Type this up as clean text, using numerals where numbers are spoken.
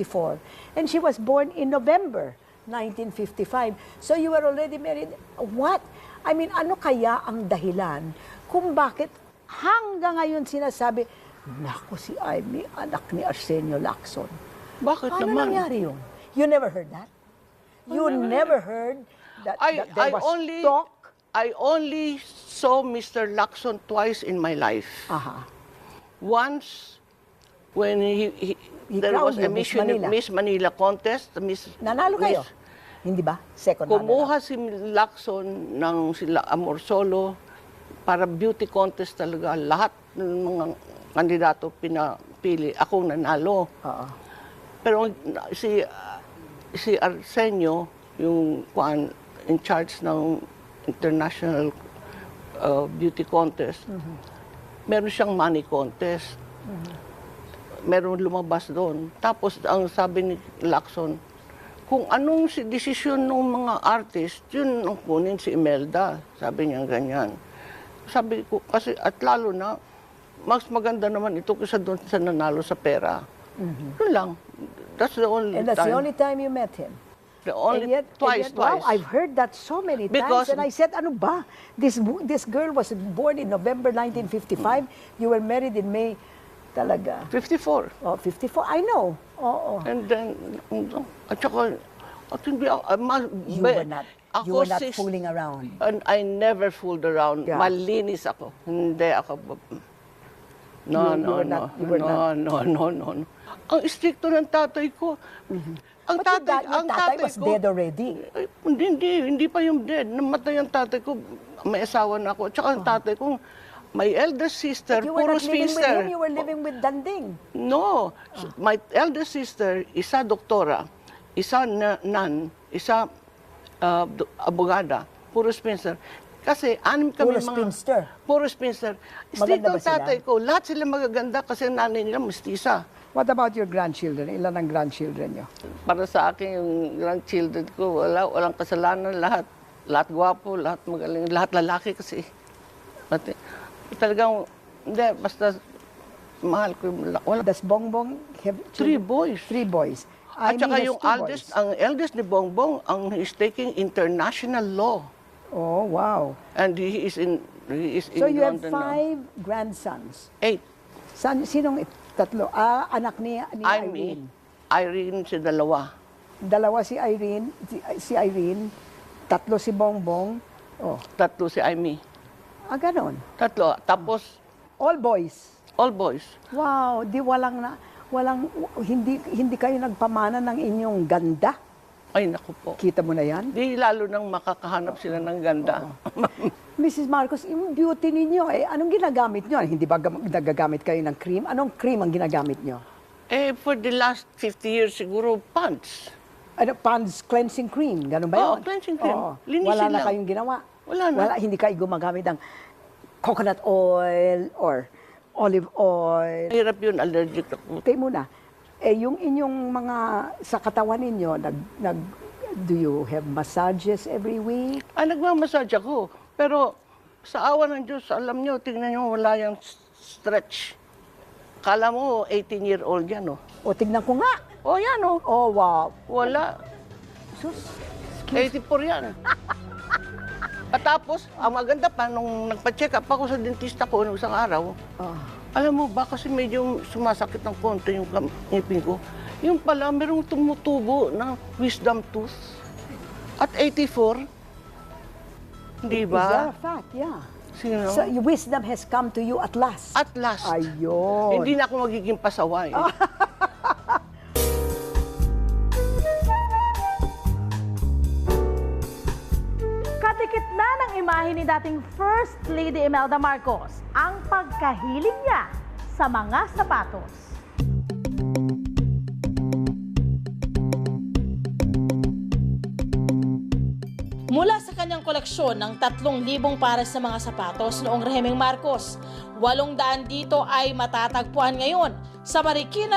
1954. And she was born in November 1955. So you were already married. What? I mean, ano kaya ang dahilan kung bakit hanggang ngayon sinasabi, naku, si Amy, anak ni Arsenio Lacson. Bakit Paano naman? nangyari yun? You never heard that? You never heard that, that there was talk? I only saw Mr. Lacson twice in my life. Aha. Once, when He there was crowned a you, Miss Manila. Miss Manila contest. Nanalo kayo? Hindi ba? Second Kumuha si Lacson ng sila Amorsolo para beauty contest talaga. Lahat ng mga kandidato pinapili. Akong nanalo. Oo. Pero si Arsenio, yung in charge ng international beauty contest, meron siyang money contest. Meron lumabas doon. Tapos ang sabi ni Lacson, kung anong desisyon ng mga artist, yun ang kunin si Imelda. Sabi niya ganyan. Sabi ko, kasi at lalo na, mas maganda naman ito kaysa doon sa nanalo sa pera. Yun lang. That's the only And that's the only time you met him? The only, and yet, twice. Wow, I've heard that so many Because- times. And I said, ano ba? This girl was born in November 1955. You were married in May talaga. 54. Oh, 54. I know. Oo. And then, at saka, at hindi ako, You were not fooling around. And I never fooled around. Yeah. Malinis ako. Hindi ako. No. You were not. Ang stricto ng tatay ko. Ang But your tatay was ko, dead already. Ay, hindi pa yung dead. Namatay ang tatay ko. May asawa na ako. At saka ang tatay ko, my elder sister, You were puro not living with spinster. him, you were living with Danding. No. My elder sister, isa doktora, isa nun, isa abogada, puro spinster. Kasi anim kami Puro spinster? Puro spinster. Maganda Stricto ba ang sila? tatay ko, lahat sila magaganda kasi ang nanay nila mestiza. What about your grandchildren? Ilan ang grandchildren nyo? Para sa akin, yung grandchildren ko, walang kasalanan, lahat gwapo, lahat magaling, lahat lalaki kasi. Pati, talagang, hindi, basta mahal ko yung wala. Does Bongbong have Three children? boys. 3 boys. At Amy saka has yung 2 eldest, boys. ang eldest ni Bongbong, is taking international law. Oh, wow. And he is in So you have London now. 5 grandsons. 8. Sinong tatlo? Anak ni Irene. Irene si dalawa. Dalawa si Irene, si Irene, 3 si Bongbong. Oh, 3 si Amy. ganon. 3. Tapos, All boys. all boys. Wow, hindi kayo nagpamana ng inyong ganda. Ay, naku po. Kita mo na yan? Di lalo nang makakahanap sila ng ganda. Mrs. Marcos, yung beauty ninyo, anong ginagamit nyo? Hindi ba nagagamit kayo ng cream? Anong cream ang ginagamit nyo? For the last 50 years siguro, Pond's. Pond's cleansing cream, ganun ba yun? Oo, cleansing cream. Oo. Linisin Wala na lang. kayong ginawa? Wala na. Hindi kayo gumagamit ng coconut oil or olive oil. Hirap yun, allergic ako. Tayo muna, yung inyong mga, sa katawan ninyo, do you have massages every week? Nagmamassage ako. Pero sa awa ng Diyos, alam nyo, tingnan nyo, wala yung stretch. Kala mo, 18-year-old yan, oh. O, tignan ko nga. Oh, yan, oh. Oh, wow. Wala. Sus, 84 yan. At tapos, ang maganda pa, nung nagpa-check up ako sa dentista ko nung isang araw, alam mo ba, kasi medyo sumasakit ng konti yung ngipin ko. Yung pala, merong tumutubo ng wisdom tooth. At 84, di Is ba? that a fact? Yeah. Sino? So, your wisdom has come to you at last. At last. Ayun. Hindi na ako magiging pasaway. Katikit na ng imahe ni dating First Lady Imelda Marcos ang pagkahilig niya sa mga sapatos. Mula sa kanyang koleksyon ng 3,000 pares sa mga sapatos noong rehimeng Marcos, 800 dito ay matatagpuan ngayon sa Marikina